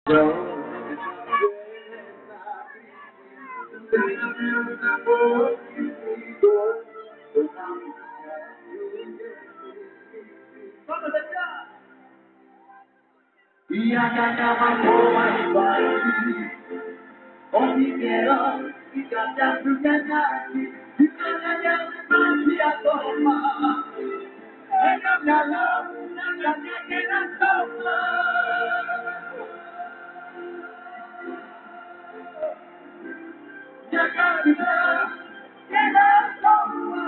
Ia kata mampu bagi, kopi kerok, ika jatuhkan hati, dimana yang masih akoma, enam dalam, nanti kena soma. Jangan kita kena soma.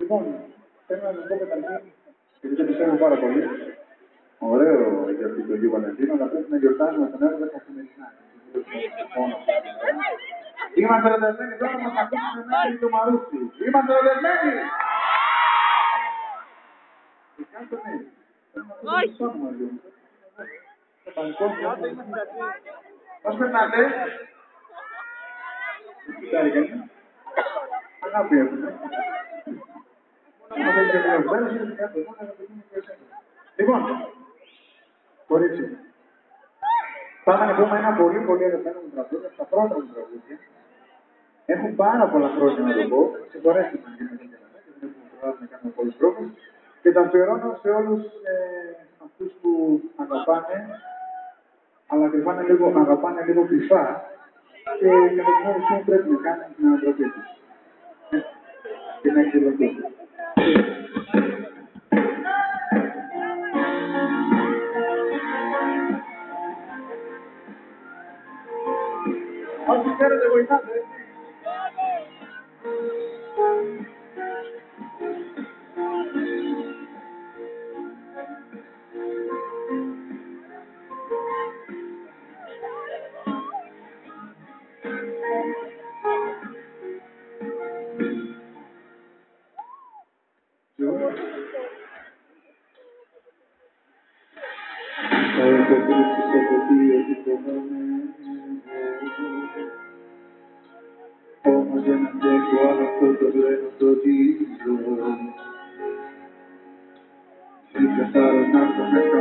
Λοιπόν, θέλω να σας πω καταρχήν, επειδή το πιστεύω πάρα πολύ, ωραίο για αυτό το Αγίου Βαλεντίνο, αλλά πρέπει να γιορτάζουμε τον έρωτα καθημερινά. Είμαστε ερωτευμένοι τώρα, μας ακούσουμε μέχρι το Μαρούσι. Είμαστε ερωτευμένοι! Και κάντε ναι. Όχι! Πώς περνάτε? Κοιτάρει κανείς. Αγάπη έχουμε. Λοιπόν, κορίτσι, πάμε να πούμε ένα πολύ αγαπημένο μου τραγούδι, από τα πρώτα μου τραγούδια. Έχουν πάρα πολλά χρόνια να το πω, συγχωρέστε με γιατί δεν έχουμε προλάβει να κάνουμε πολλούς τρόπους και τα αφιερώνω σε όλους αυτούς που αγαπάνε, αλλά αγαπάνε λίγο κρυφά και για το μόνο που πρέπει να κάνουν την ανατροπή τους. Και να εκδηλωθούν. Όσοι ξέρετε βοηθάτε, έτσι. Όμως δεν αντέχω άλλο αυτό το βλέμμα το δίδω. Είσαι θάρρος να έρθω μέσα